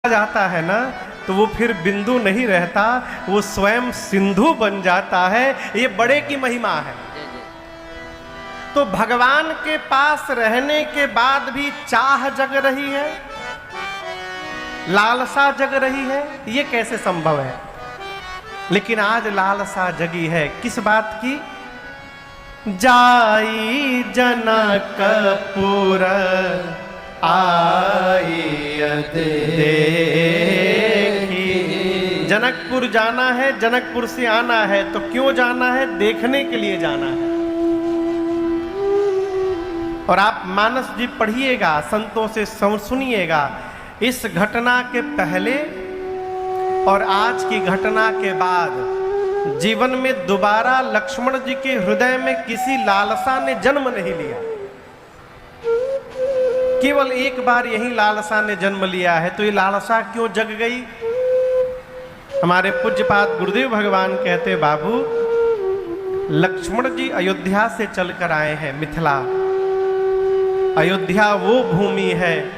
जाता है ना तो वो फिर बिंदु नहीं रहता, वो स्वयं सिंधु बन जाता है। ये बड़े की महिमा है। तो भगवान के पास रहने के बाद भी चाह जग रही है, लालसा जग रही है, ये कैसे संभव है? लेकिन आज लालसा जगी है किस बात की? जाई जनकपुर आई देखी। जनकपुर जाना है, जनकपुर से आना है, तो क्यों जाना है? देखने के लिए जाना है। और आप मानस जी पढ़िएगा, संतों से सुनिएगा, इस घटना के पहले और आज की घटना के बाद जीवन में दोबारा लक्ष्मण जी के हृदय में किसी लालसा ने जन्म नहीं लिया। केवल एक बार यही लालसा ने जन्म लिया है। तो ये लालसा क्यों जग गई? हमारे पूज्यपाद गुरुदेव भगवान कहते, बाबू लक्ष्मण जी अयोध्या से चलकर आए हैं मिथिला। अयोध्या वो भूमि है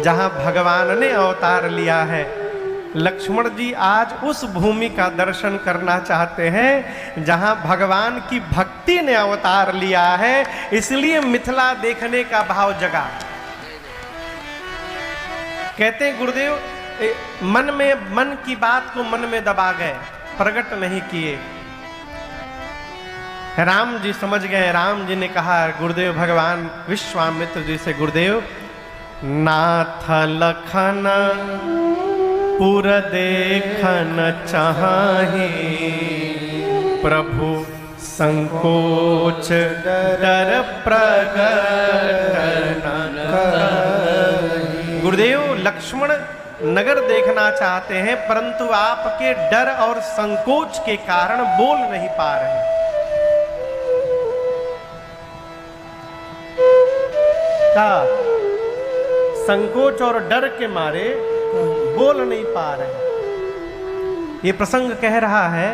जहां भगवान ने अवतार लिया है। लक्ष्मण जी आज उस भूमि का दर्शन करना चाहते हैं जहां भगवान की भक्ति ने अवतार लिया है, इसलिए मिथिला देखने का भाव जगा। कहते हैं गुरुदेव मन की बात को मन में दबा गए, प्रकट नहीं किए। राम जी समझ गए। राम जी ने कहा, गुरुदेव भगवान विश्वामित्र जी से, गुरुदेव नाथ लखन पुर देखन चाहे, प्रभु संकोच डर प्रगट न कहि। गुरुदेव लक्ष्मण नगर देखना चाहते हैं, परंतु आपके डर और संकोच के कारण बोल नहीं पा रहे। क्या संकोच और डर के मारे बोल नहीं पा रहे। ये प्रसंग कह रहा है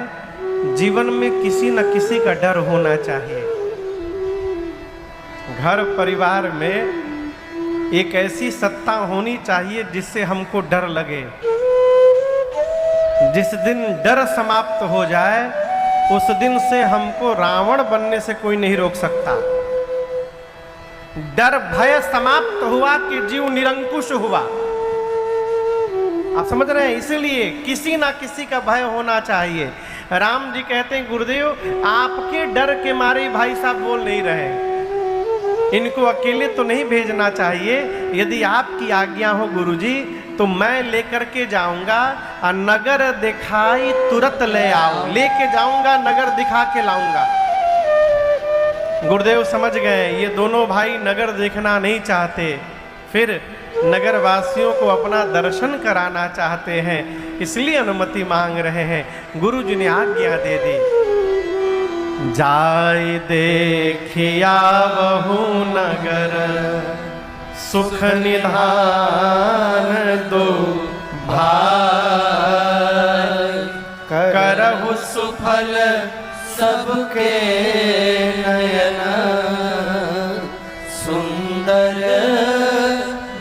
जीवन में किसी न किसी का डर होना चाहिए। घर परिवार में एक ऐसी सत्ता होनी चाहिए जिससे हमको डर लगे। जिस दिन डर समाप्त हो जाए उस दिन से हमको रावण बनने से कोई नहीं रोक सकता। डर भय समाप्त हुआ कि जीव निरंकुश हुआ। आप समझ रहे हैं? इसलिए किसी ना किसी का भय होना चाहिए। राम जी कहते हैं, गुरुदेव आपके डर के मारे भाई साहब बोल नहीं रहे, इनको अकेले तो नहीं भेजना चाहिए। यदि आपकी आज्ञा हो गुरुजी तो मैं लेकर के जाऊंगा और नगर दिखाई तुरंत ले आओ। लेके जाऊंगा, नगर दिखा के लाऊंगा। गुरुदेव समझ गए ये दोनों भाई नगर देखना नहीं चाहते, फिर नगर वासियों को अपना दर्शन कराना चाहते हैं, इसलिए अनुमति मांग रहे हैं। गुरु जी ने आज्ञा दे दी, जाय देखिया बहु नगर, सुख निधान दो भाई, करहु सुफल सबके नयन, सुंदर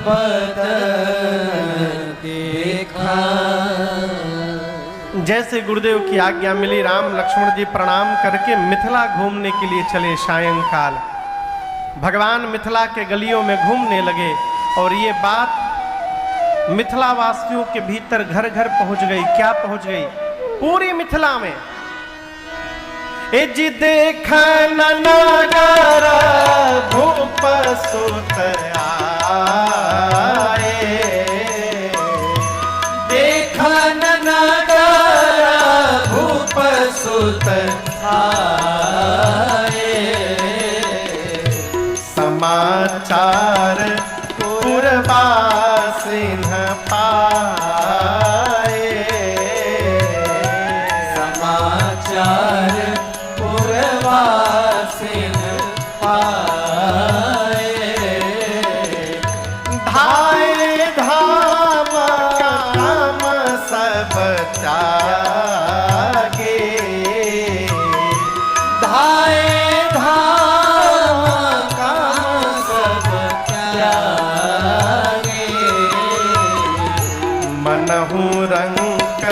बदन देखा। जैसे गुरुदेव की आज्ञा मिली, राम लक्ष्मण जी प्रणाम करके मिथिला घूमने के लिए चले। सायंकाल भगवान मिथिला के गलियों में घूमने लगे और ये बात मिथिला वासियों के भीतर घर घर पहुंच गई। क्या पहुंच गई? पूरी मिथिला में जी देखन नगर भूप सुत आए, देखन नगर भूप सुत आए, समाचार पुरवासिन पाए, समाचार पुरवासिन पाए, धाय धाम काम सब त्यागे, धाय धाम काम सब त्यागे। मनहु रंक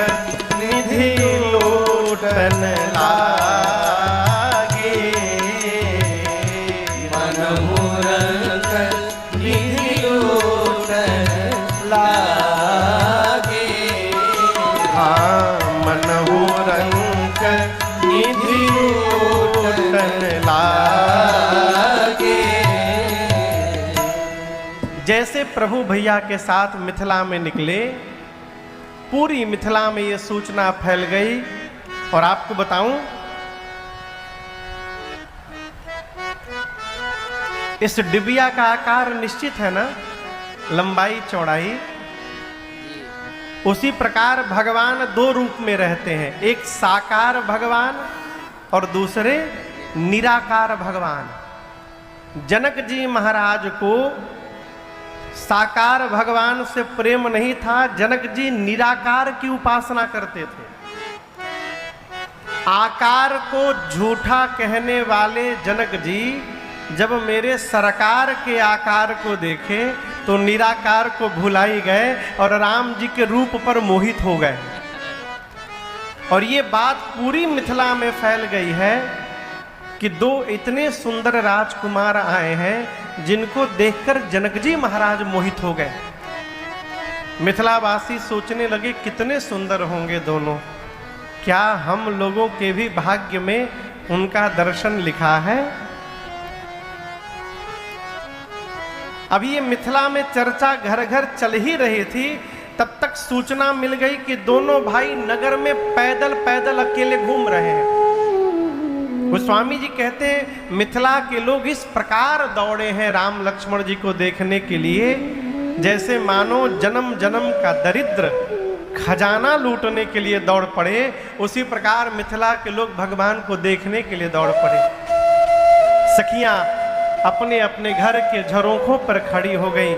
निधि लोटन लागे, मनहु रंक निधि लोटन लागे। हाँ मनहु रंक निधि लोटन लागे। जैसे प्रभु भैया के साथ मिथिला में निकले, पूरी मिथिला में ये सूचना फैल गई। और आपको बताऊं, इस डिबिया का आकार निश्चित है ना, लंबाई चौड़ाई। उसी प्रकार भगवान दो रूप में रहते हैं, एक साकार भगवान और दूसरे निराकार भगवान। जनक जी महाराज को साकार भगवान से प्रेम नहीं था, जनक जी निराकार की उपासना करते थे। आकार को झूठा कहने वाले जनक जी जब मेरे सरकार के आकार को देखे तो निराकार को भुलाई गए और राम जी के रूप पर मोहित हो गए। और ये बात पूरी मिथिला में फैल गई है कि दो इतने सुंदर राजकुमार आए हैं जिनको देखकर जनक जी महाराज मोहित हो गए। मिथिलावासी सोचने लगे कितने सुंदर होंगे दोनों, क्या हम लोगों के भी भाग्य में उनका दर्शन लिखा है। अभी ये मिथिला में चर्चा घर घर चल ही रही थी, तब तक सूचना मिल गई कि दोनों भाई नगर में पैदल पैदल अकेले घूम रहे हैं। गोस्वामी जी कहते हैं मिथिला के लोग इस प्रकार दौड़े हैं राम लक्ष्मण जी को देखने के लिए, जैसे मानो जन्म जन्म का दरिद्र खजाना लूटने के लिए दौड़ पड़े, उसी प्रकार मिथिला के लोग भगवान को देखने के लिए दौड़ पड़े। सखियां अपने अपने घर के झरोखों पर खड़ी हो गई,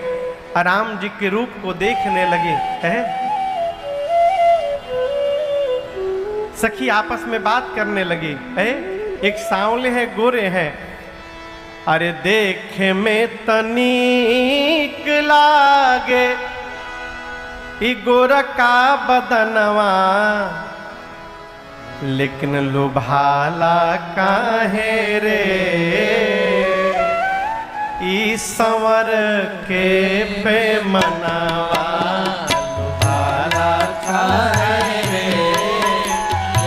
राम जी के रूप को देखने लगे हैं। सखी आपस में बात करने लगी है। एक सांवले हैं, गोरे हैं, अरे देखे में तनीक लागे ई गोरा का बदनवा, लेकिन लुभाला काहे रे ई संवर के पे मनवा, लुभाला काहे रे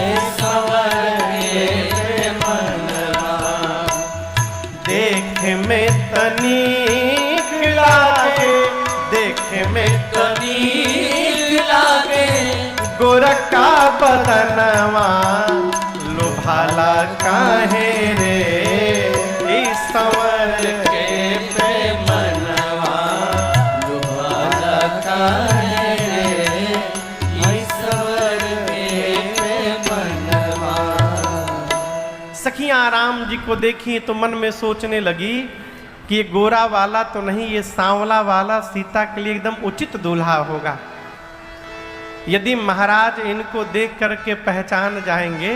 ई संवर के पे मनवा। देख में तनीक लागे, देख में तनीक लागे गोरखा बदनवा, लुभाला काहे रे ई संवर के पे मनवा, लुभाला काहे रे ई संवर के पे मनवा। सखियां राम जी को देखी तो मन में सोचने लगी कि ये गोरा वाला तो नहीं, ये सांवला वाला सीता के लिए एकदम उचित दूल्हा होगा। यदि महाराज इनको देख करके पहचान जाएंगे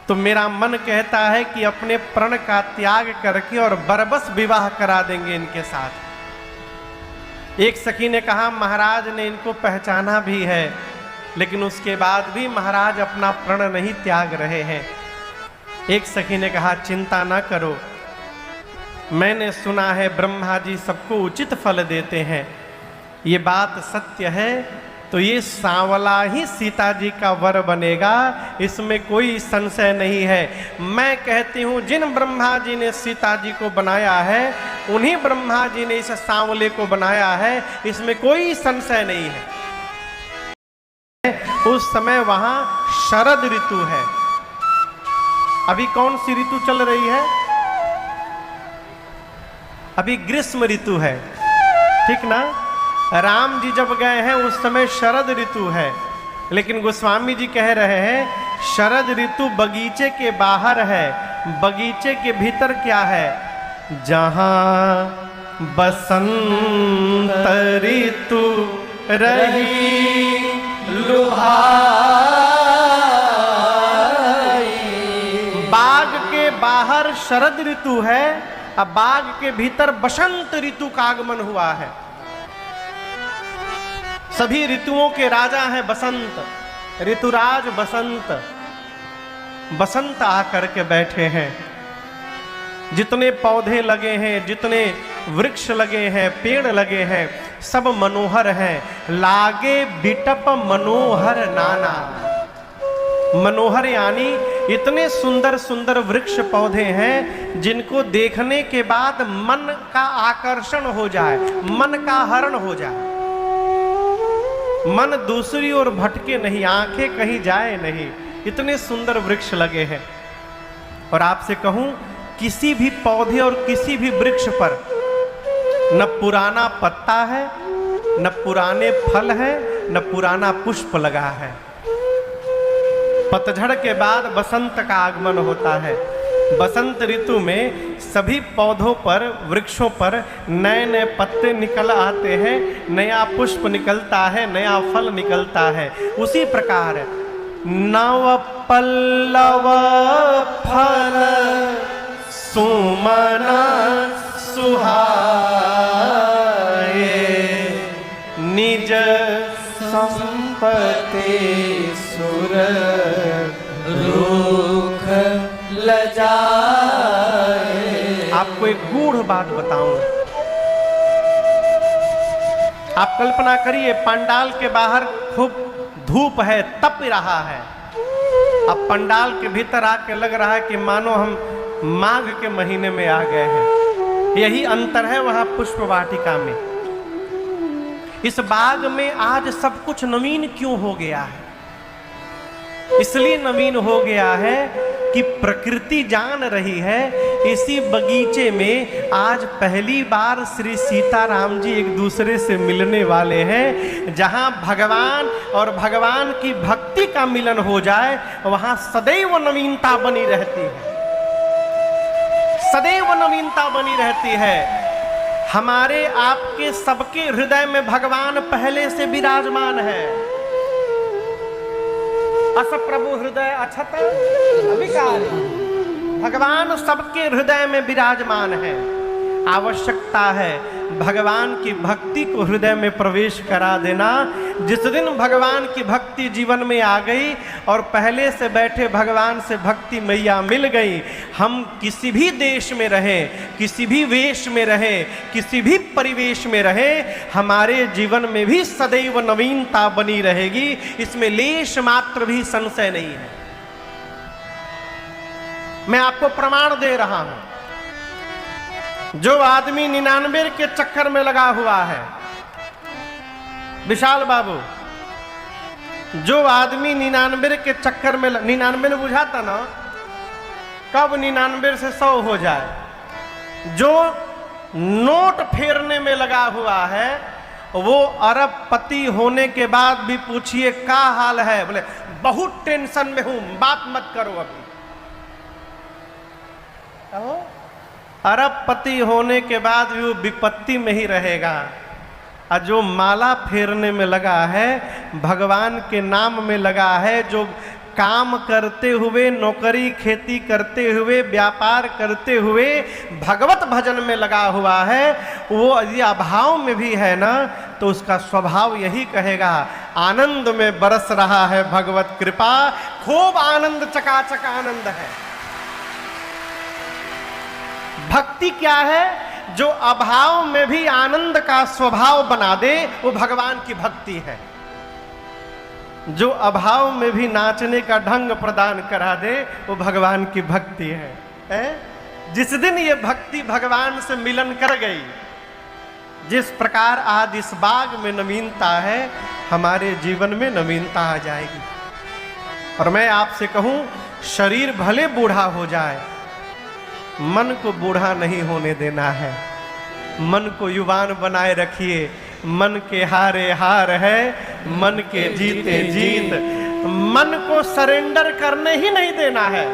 तो मेरा मन कहता है कि अपने प्रण का त्याग करके और बरबस विवाह करा देंगे इनके साथ। एक सखी ने कहा महाराज ने इनको पहचाना भी है, लेकिन उसके बाद भी महाराज अपना प्रण नहीं त्याग रहे हैं। एक सखी ने कहा चिंता ना करो, मैंने सुना है ब्रह्मा जी सबको उचित फल देते हैं, ये बात सत्य है, तो ये सांवला ही सीता जी का वर बनेगा, इसमें कोई संशय नहीं है। मैं कहती हूँ जिन ब्रह्मा जी ने सीता जी को बनाया है उन्हीं ब्रह्मा जी ने इस सांवले को बनाया है, इसमें कोई संशय नहीं है। उस समय वहां शरद ऋतु है। अभी कौन सी ऋतु चल रही है? अभी ग्रीष्म ऋतु है, ठीक ना। राम जी जब गए हैं उस समय शरद ऋतु है, लेकिन गोस्वामी जी कह रहे हैं शरद ऋतु बगीचे के बाहर है, बगीचे के भीतर क्या है? जहां बसंत ऋतु रही लुभाई। बाग के बाहर शरद ऋतु है, अब बाग के भीतर बसंत ऋतु का आगमन हुआ है। सभी ऋतुओं के राजा हैं बसंत, ऋतुराज बसंत। बसंत आकर के बैठे हैं। जितने पौधे लगे हैं, जितने वृक्ष लगे हैं, पेड़ लगे हैं, सब मनोहर हैं। लागे बिटप मनोहर नाना। मनोहर यानी इतने सुंदर सुंदर वृक्ष पौधे हैं जिनको देखने के बाद मन का आकर्षण हो जाए, मन का हरण हो जाए, मन दूसरी ओर भटके नहीं, आंखें कहीं जाए नहीं, इतने सुंदर वृक्ष लगे हैं। और आपसे कहूं, किसी भी पौधे और किसी भी वृक्ष पर न पुराना पत्ता है, न पुराने फल है, न पुराना पुष्प लगा है। पतझड़ के बाद बसंत का आगमन होता है। बसंत ऋतु में सभी पौधों पर, वृक्षों पर नए नए पत्ते निकल आते हैं, नया पुष्प निकलता है, नया फल निकलता है। उसी प्रकार नव पल्लव फल सुमना सुहाए, निज संपत्ति सुर रूख लजाए। आपको एक गूढ़ बात बताऊं। आप कल्पना करिए, पंडाल के बाहर खूब धूप है, तप रहा है। अब पंडाल के भीतर आके लग रहा है कि मानो हम माघ के महीने में आ गए हैं। यही अंतर है वहां पुष्प वाटिका में। इस बाग में आज सब कुछ नवीन क्यों हो गया है? इसलिए नवीन हो गया है कि प्रकृति जान रही है, इसी बगीचे में आज पहली बार श्री सीताराम जी एक दूसरे से मिलने वाले हैं। जहां भगवान और भगवान की भक्ति का मिलन हो जाए, वहां सदैव नवीनता बनी रहती है, सदैव नवीनता बनी रहती है। हमारे आपके सबके हृदय में भगवान पहले से विराजमान है। अस प्रभु हृदय अछत अविकारी। भगवान सबके हृदय में विराजमान है। आवश्यकता है भगवान की भक्ति को हृदय में प्रवेश करा देना। जिस दिन भगवान की भक्ति जीवन में आ गई और पहले से बैठे भगवान से भक्ति मैया मिल गई, हम किसी भी देश में रहें, किसी भी वेश में रहें, किसी भी परिवेश में रहें, हमारे जीवन में भी सदैव नवीनता बनी रहेगी। इसमें लेश मात्र भी संशय नहीं है। मैं आपको प्रमाण दे रहा हूं। जो आदमी 99 के चक्कर में लगा हुआ है, विशाल बाबू, जो आदमी 99 के चक्कर में, 99 ने बुझाता ना, कब 99 से 100 हो जाए। जो नोट फेरने में लगा हुआ है, वो अरबपति होने के बाद भी पूछिए क्या हाल है, बोले बहुत टेंशन में हूं, बात मत करो अभी। अरबपति होने के बाद भी वो विपत्ति में ही रहेगा। और जो माला फेरने में लगा है, भगवान के नाम में लगा है, जो काम करते हुए, नौकरी खेती करते हुए, व्यापार करते हुए भगवत भजन में लगा हुआ है, वो यदि अभाव में भी है ना, तो उसका स्वभाव यही कहेगा, आनंद में बरस रहा है भगवत कृपा, खूब आनंद, चकाचक आनंद है। भक्ति क्या है? जो अभाव में भी आनंद का स्वभाव बना दे, वो भगवान की भक्ति है। जो अभाव में भी नाचने का ढंग प्रदान करा दे, वो भगवान की भक्ति है। जिस दिन ये भक्ति भगवान से मिलन कर गई, जिस प्रकार आज इस बाग में नवीनता है, हमारे जीवन में नवीनता आ जाएगी। और मैं आपसे कहूं, शरीर भले बूढ़ा हो जाए, मन को बूढ़ा नहीं होने देना है। मन को युवान बनाए रखिए। मन के हारे हार है, मन के जीते जीत। मन को सरेंडर करने ही नहीं देना है।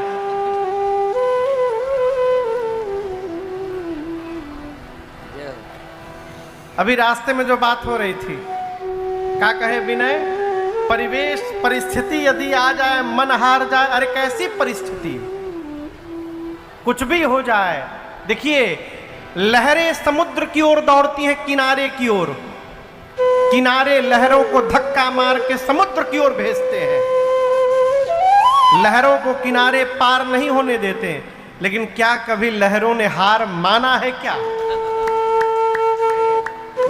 अभी रास्ते में जो बात हो रही थी, क्या कहे विनय, परिवेश परिस्थिति यदि आ जाए, मन हार जाए, अरे कैसी परिस्थिति, कुछ भी हो जाए। देखिए, लहरें समुद्र की ओर दौड़ती हैं, किनारे की ओर। किनारे लहरों को धक्का मार के समुद्र की ओर भेजते हैं, लहरों को किनारे पार नहीं होने देते। लेकिन क्या कभी लहरों ने हार माना है क्या?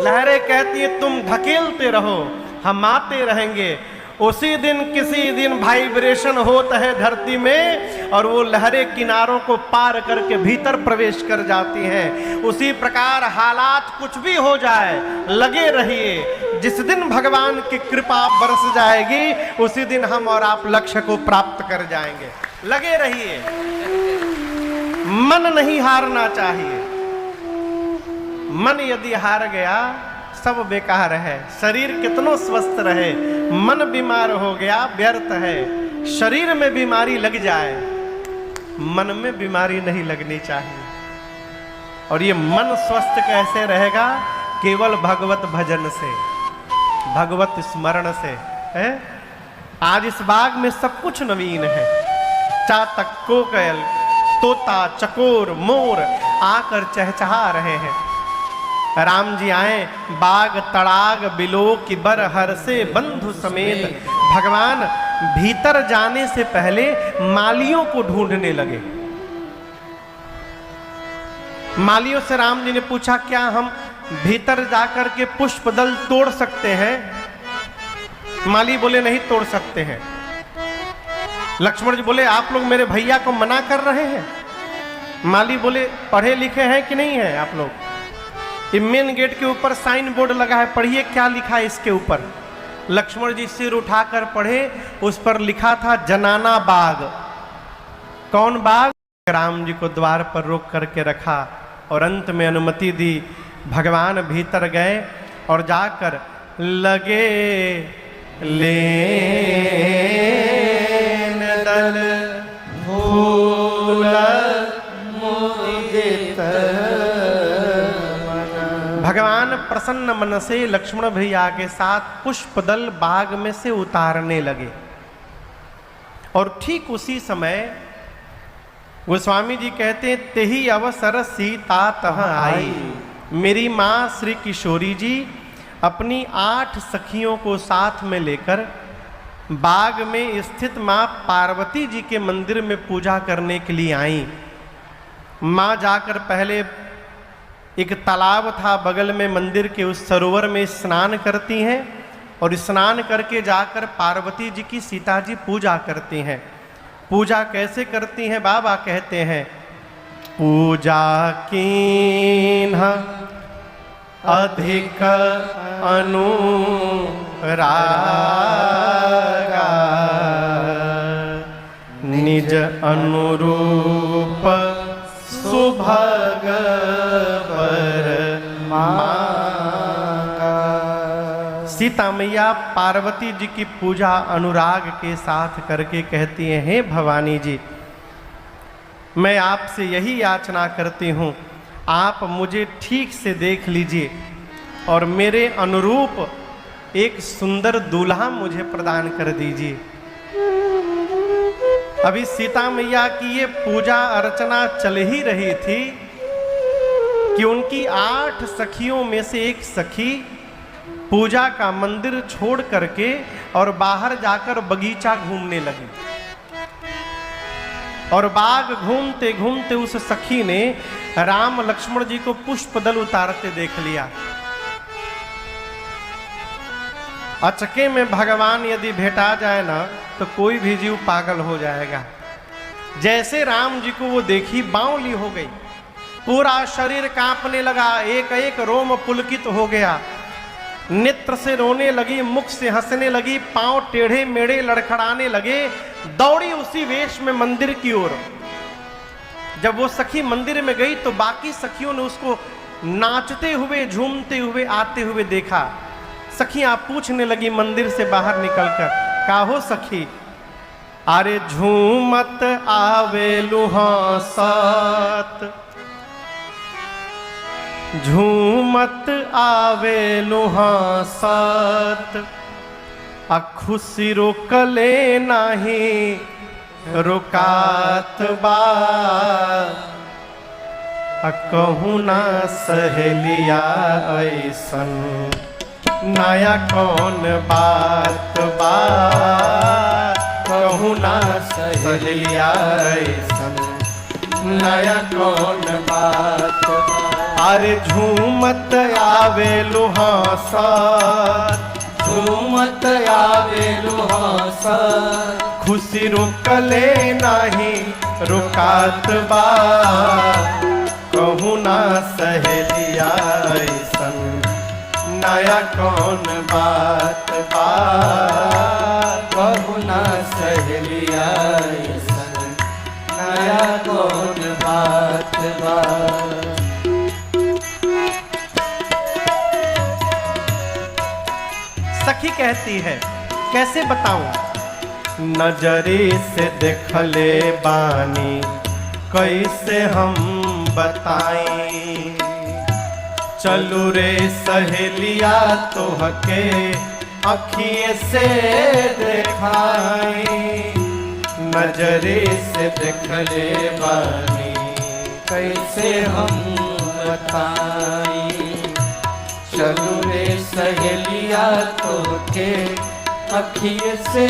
लहरें कहती है तुम धकेलते रहो, हम आते रहेंगे। उसी दिन किसी दिन वाइब्रेशन होता है धरती में और वो लहरें किनारों को पार करके भीतर प्रवेश कर जाती हैं। उसी प्रकार हालात कुछ भी हो जाए, लगे रहिए। जिस दिन भगवान की कृपा बरस जाएगी उसी दिन हम और आप लक्ष्य को प्राप्त कर जाएंगे। लगे रहिए, मन नहीं हारना चाहिए। मन यदि हार गया सब बेकार है। शरीर कितनो स्वस्थ रहे, मन बीमार हो गया व्यर्थ है। शरीर में बीमारी लग जाए, मन में बीमारी नहीं लगनी चाहिए। और ये मन स्वस्थ कैसे रहेगा? केवल भगवत भजन से, भगवत स्मरण से है। आज इस बाग में सब कुछ नवीन है। चातक, कोकिल, तोता, चकोर, मोर आकर चहचहा रहे हैं। राम जी आए, बाग तड़ाग बिलो की बर हर से बंधु समेत। भगवान भीतर जाने से पहले मालियों को ढूंढने लगे। मालियों से राम जी ने पूछा क्या हम भीतर जाकर के पुष्प दल तोड़ सकते हैं? माली बोले नहीं तोड़ सकते हैं। लक्ष्मण जी बोले आप लोग मेरे भैया को मना कर रहे हैं। माली बोले पढ़े लिखे हैं कि नहीं है आप लोग? ये मेन गेट के ऊपर साइन बोर्ड लगा है, पढ़िए क्या लिखा है इसके ऊपर। लक्ष्मण जी सिर उठाकर पढ़े, उस पर लिखा था जनाना बाग। कौन बाग? राम जी को द्वार पर रोक करके रखा और अंत में अनुमति दी। भगवान भीतर गए और जाकर लगे लेन दल फूल मुदित। भगवान प्रसन्न मन से लक्ष्मण भैया के साथ पुष्पदल बाग में से उतारने लगे। और ठीक उसी समय गोस्वामी जी कहते तेही अवसर सीता तह आई। मेरी माँ श्री किशोरी जी अपनी 8 सखियों को साथ में लेकर बाग में स्थित माँ पार्वती जी के मंदिर में पूजा करने के लिए आई। माँ जाकर पहले एक तालाब था बगल में मंदिर के, उस सरोवर में स्नान करती हैं और स्नान करके जाकर पार्वती जी की सीता जी पूजा करती हैं। पूजा कैसे करती हैं? बाबा कहते हैं पूजा कीन्ह अधिक अनुरागा निज अनुरूप सुभग सीता मैया पार्वती जी की पूजा अनुराग के साथ करके कहती हैं हे भवानी जी, मैं आपसे यही याचना करती हूँ आप मुझे ठीक से देख लीजिए और मेरे अनुरूप एक सुंदर दूल्हा मुझे प्रदान कर दीजिए। अभी सीता मैया की ये पूजा अर्चना चल ही रही थी कि उनकी 8 सखियों में से एक सखी पूजा का मंदिर छोड़ करके और बाहर जाकर बगीचा घूमने लगी। और बाग घूमते घूमते उस सखी ने राम लक्ष्मण जी को पुष्प दल उतारते देख लिया। अचके में भगवान यदि भेटा जाए ना तो कोई भी जीव पागल हो जाएगा। जैसे राम जी को वो देखी बावली हो गई, पूरा शरीर कांपने लगा, एक एक रोम पुलकित हो गया, नेत्र से रोने लगी, मुख से हंसने लगी, पांव टेढ़े मेढ़े लड़खड़ाने लगे, दौड़ी उसी वेश में मंदिर की ओर। जब वो सखी मंदिर में गई तो बाकी सखियों ने उसको नाचते हुए झूमते हुए आते हुए देखा। सखियां पूछने लगी मंदिर से बाहर निकलकर, काहो सखी? अरे झूमत आवे लुहासत, झूमत आवे लुहासत, खुशी रोकले नहीं रुकात बा, कहूँ ना सहेलिया ऐसन नया कौन बात बा कहूँ ना सहेलिया ऐसन नया कौन बात बा। अरे झूमत आवे लुहासा झूमत आवे लुहासा खुशी रुकले नाही रुकात बा कहूँ ना सहेलिया ऐसन नया कौन बात बा कहूँ ना सहेलिया ऐसन नया कौन बात बा। सखी कहती है कैसे बताऊं नजरे से देखले बानी कैसे हम बताई चलू रे सहेलिया तोहके अखिए से देखाई नजरे से देखले बानी कैसे हम बताई चलू रे सहेलिया तोके अखिए से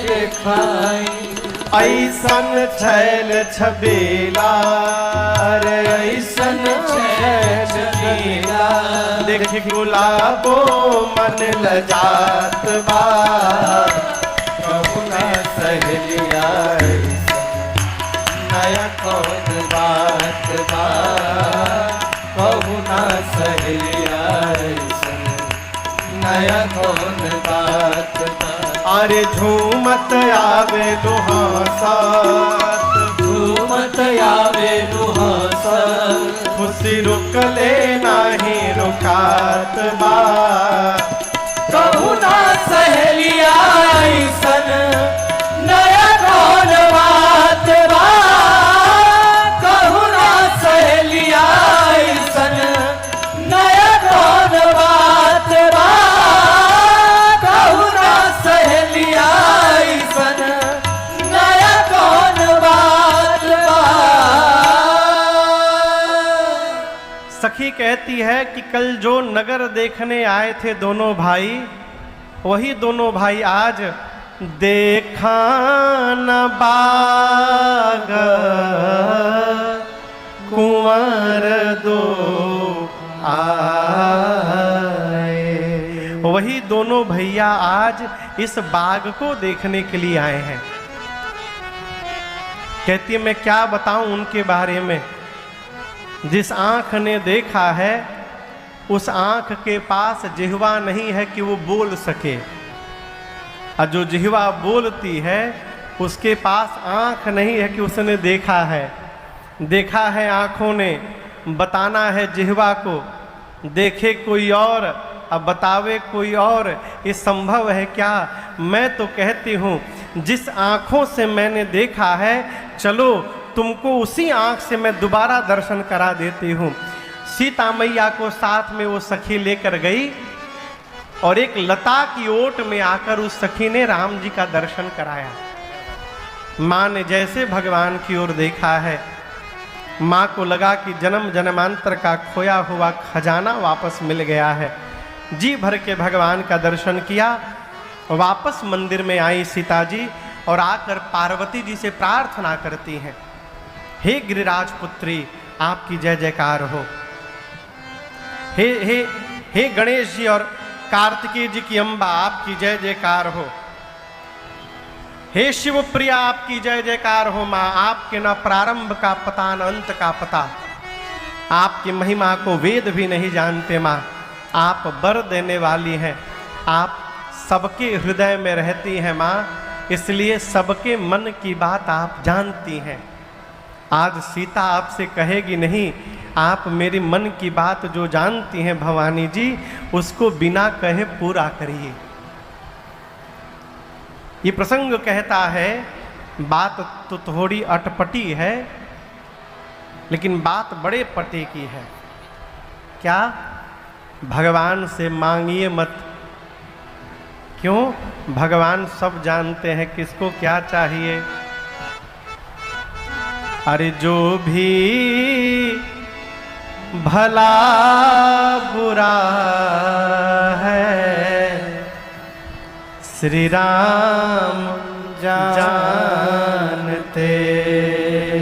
देखाई ऐसन छैल छबेला रे ऐसन छैल छबेला देख गुलाबो मन लजात बा कहूँ ना सहेलिया नया कौन बात बा कहूँ ना सहेलिया नया कौन बात बा। अरे झूमत आवे लुहासा झूमत आवे लुहासा खुशी रुकले नाही रुकात बा कहूँ ना सहेलिया ऐसन नया कौन बात बा कहूँ ना सहेलिया ऐसन नया कौन बात बा कहूँ ना सहेलिया ऐसन नया कौन बात बा। सखी कहती है कि कल जो नगर देखने आए थे दोनों भाई वही दोनों भाई आज देखा न बाग कुंवर दो आए वही दोनों भैया आज इस बाग को देखने के लिए आए हैं। कहती है मैं क्या बताऊं उनके बारे में जिस आंख ने देखा है उस आंख के पास जिह्वा नहीं है कि वो बोल सके और जो जिह्वा बोलती है उसके पास आंख नहीं है कि उसने देखा है आंखों ने बताना है जिह्वा को देखे कोई और अब बतावे कोई और ये संभव है क्या। मैं तो कहती हूँ जिस आंखों से मैंने देखा है चलो तुमको उसी आंख से मैं दोबारा दर्शन करा देती हूँ। सीता मैया को साथ में वो सखी लेकर गई और एक लता की ओट में आकर उस सखी ने राम जी का दर्शन कराया। माँ ने जैसे भगवान की ओर देखा है माँ को लगा कि जन्म जन्मांतर का खोया हुआ खजाना वापस मिल गया है। जी भर के भगवान का दर्शन किया वापस मंदिर में आई सीता जी और आकर पार्वती जी से प्रार्थना करती हैं हे गिरिराज पुत्री आपकी जय जयकार हो। हे गणेश जी और कार्तिकेय जी की अम्बा आपकी जय जयकार हो। हे शिव प्रिया आपकी जय जयकार हो। माँ आपके न प्रारंभ का पता न अंत का पता आपकी महिमा को वेद भी नहीं जानते। माँ आप वर देने वाली हैं आप सबके हृदय में रहती हैं माँ इसलिए सबके मन की बात आप जानती हैं। आज सीता आपसे कहेगी नहीं आप मेरी मन की बात जो जानती हैं भवानी जी उसको बिना कहे पूरा करिए। ये प्रसंग कहता है बात तो थोड़ी अटपटी है लेकिन बात बड़े पते की है। क्या भगवान से मांगिए मत। क्यों भगवान सब जानते हैं किसको क्या चाहिए। अरे जो भी भला बुरा है श्री राम जानते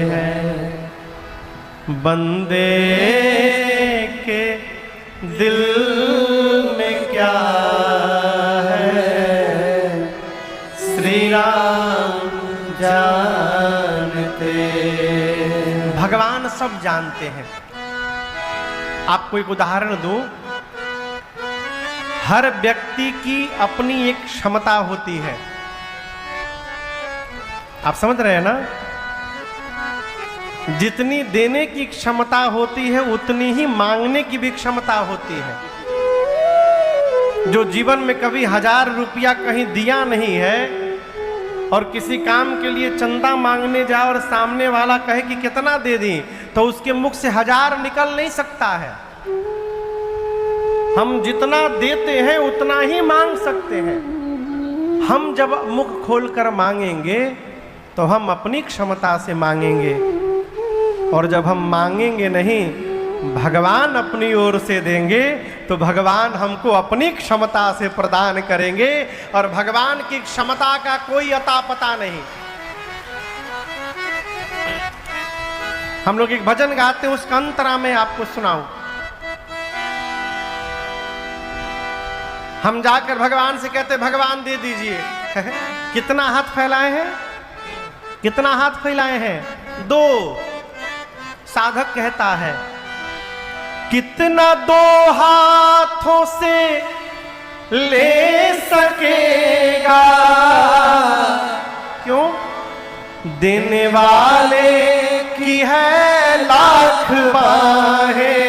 हैं बंदे के दिल में क्या है, श्री राम जानते। भगवान सब जानते हैं। आपको एक उदाहरण दूं, हर व्यक्ति की अपनी एक क्षमता होती है। आप समझ रहे हैं ना? जितनी देने की क्षमता होती है उतनी ही मांगने की भी क्षमता होती है। जो जीवन में कभी 1000 रुपया कहीं दिया नहीं है और किसी काम के लिए चंदा मांगने जाए और सामने वाला कहे कि कितना दे दी, तो उसके मुख से 1000 निकल नहीं सकता है। हम जितना देते हैं उतना ही मांग सकते हैं। हम जब मुख खोलकर मांगेंगे तो हम अपनी क्षमता से मांगेंगे, और जब हम मांगेंगे नहीं, भगवान अपनी ओर से देंगे, तो भगवान हमको अपनी क्षमता से प्रदान करेंगे। और भगवान की क्षमता का कोई अता पता नहीं। हम लोग एक भजन गाते हैं, उसका अंतरा मैं आपको सुनाऊं। हम जाकर भगवान से कहते भगवान दे दीजिए। कितना हाथ फैलाए हैं? कितना हाथ फैलाए हैं? 2। साधक कहता है कितना 2 हाथों से ले सकेगा, क्यों? देने वाले की है लाख बाहें।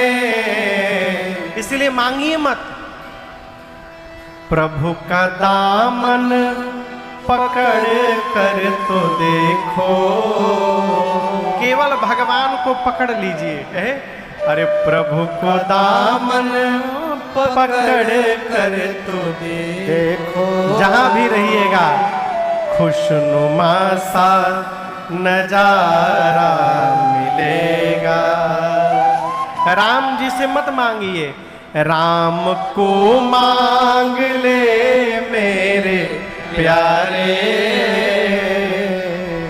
इसलिए मांगिए मत। प्रभु का दामन पकड़ कर तो देखो, केवल भगवान को पकड़ लीजिए। अरे प्रभु को दामन पकड़ कर तो देखो, जहां भी रहिएगा खुशनुमा सा नजारा मिलेगा। राम जी से मत मांगिए, राम को मांग ले मेरे प्यारे,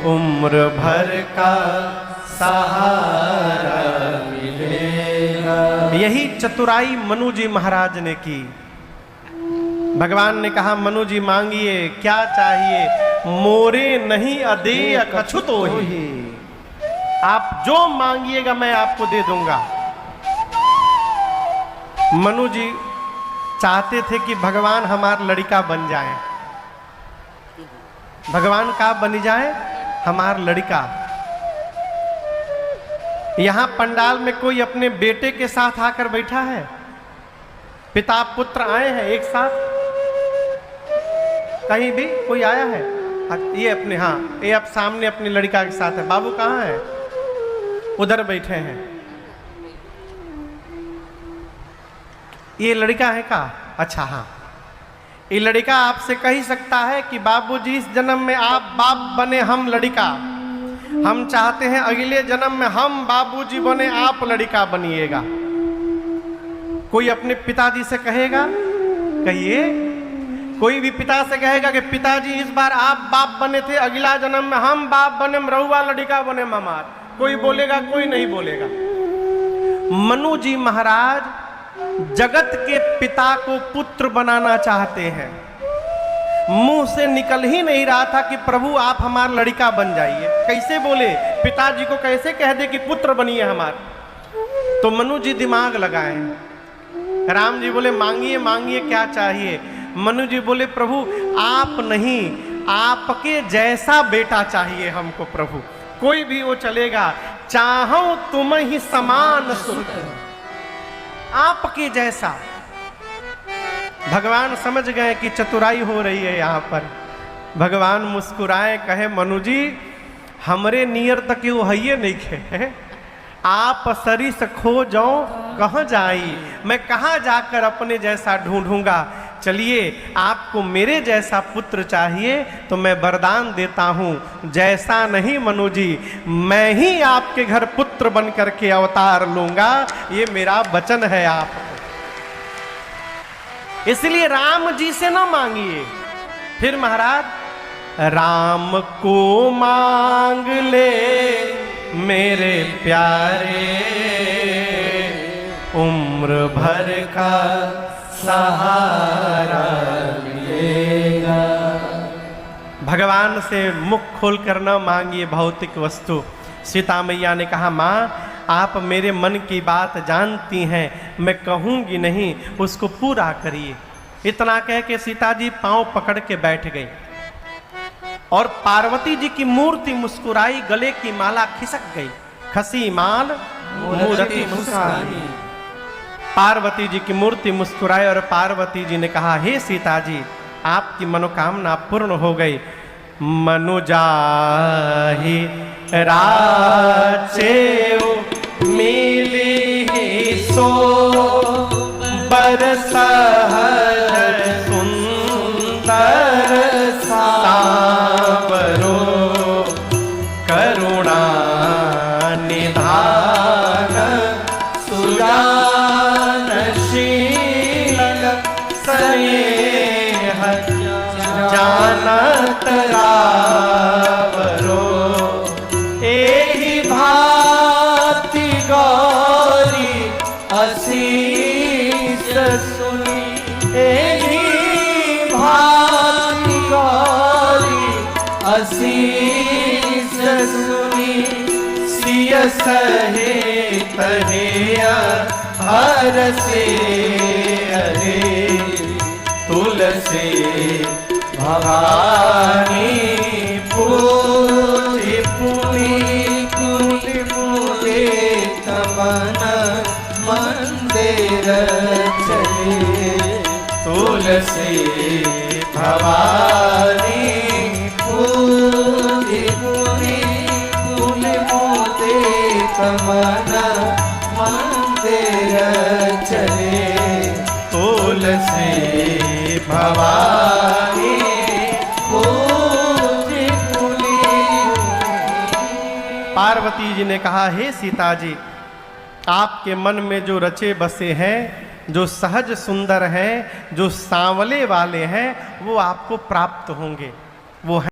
उम्र भर का सहारा मिलेगा। यही चतुराई मनु जी महाराज ने की। भगवान ने कहा मनु जी मांगिए, क्या चाहिए? मोरे नहीं अदेय कछु तो ही। आप जो मांगिएगा मैं आपको दे दूंगा। मनु जी चाहते थे कि भगवान हमारा लड़का बन जाए। भगवान का बन जाए? हमारा लड़का। यहां पंडाल में कोई अपने बेटे के साथ आकर बैठा है? पिता पुत्र आए हैं एक साथ? कहीं भी कोई आया है? ये अपने, हाँ, ये अब सामने अपने लड़का के साथ है। बाबू कहाँ है? उधर बैठे हैं। ये लड़का है का? अच्छा, हाँ। ये लड़का आपसे कह ही सकता है कि बाबूजी इस जन्म में आप बाप बने, हम लड़का। हम चाहते हैं अगले जन्म में हम बाबूजी बने, आप लड़का बनिएगा। कोई अपने पिताजी से कहेगा? कहिए। कोई भी पिता से कहेगा कि पिताजी इस बार आप बाप बने थे, अगला जन्म में हम बाप बने, रहुआ लड़का बने हमार। कोई बोलेगा? कोई नहीं बोलेगा। मनु जी महाराज जगत के पिता को पुत्र बनाना चाहते हैं। मुंह से निकल ही नहीं रहा था कि प्रभु आप हमारा लड़का बन जाइए। कैसे बोले? पिताजी को कैसे कह दे कि पुत्र बनिए हमार? तो मनु जी दिमाग लगाए। राम जी बोले मांगिए मांगिए, क्या चाहिए? मनु जी बोले प्रभु आप नहीं, आपके जैसा बेटा चाहिए हमको प्रभु। कोई भी वो चलेगा, चाहो तुम ही समान सुत, आपके जैसा। भगवान समझ गए कि चतुराई हो रही है यहाँ पर। भगवान मुस्कुराए, कहे मनु जी हमरे नियर तक वो है नहीं खे। आप सरिस खो जाओ कहाँ जाई, मैं कहाँ जाकर अपने जैसा ढूंढूंगा। चलिए आपको मेरे जैसा पुत्र चाहिए तो मैं वरदान देता हूँ, जैसा नहीं मनु जी, मैं ही आपके घर पुत्र बन करके अवतार लूंगा। ये मेरा वचन है आपको। इसलिए राम जी से ना मांगिए, फिर महाराज, राम को मांग ले मेरे प्यारे, उम्र भर का सहारा मिलेगा। भगवान से मुख खोल कर न मांगिए भौतिक वस्तु। सीता मैया ने कहा, माँ आप मेरे मन की बात जानती हैं, मैं कहूँगी नहीं, उसको पूरा करिए। इतना कह के सीता जी पांव पकड़ के बैठ गई और पार्वती जी की मूर्ति मुस्कुराई, गले की माला खिसक गई। खसी माल मूर्ति मुस्कुराई। पार्वती जी की मूर्ति मुस्कुराई और पार्वती जी ने कहा, हे सीता जी आपकी मनोकामना पूर्ण हो गई। मनुजाहि राचे मिली सो बरसहर सुंदर सावरो, करुणा निधान सुजानशील स्नेह जानत रावरो। एहि भांति गौरी असीस सुनी, एहि भांति गौरी असीस सुनी। सिय सहित हिया हर से हरे, तुलसी भवानी पूजी पुनि कुल मुदे तमन मंदिर चले। तुलसी भवानी पूजी पुनि कुल मुदे तमन मंदिर चले। तुलसी भवानी पूजी पुनि। पार्वती जी ने कहा, हे सीता जी आपके मन में जो रचे बसे हैं, जो सहज सुंदर हैं, जो सांवले वाले हैं, वो आपको प्राप्त होंगे। वो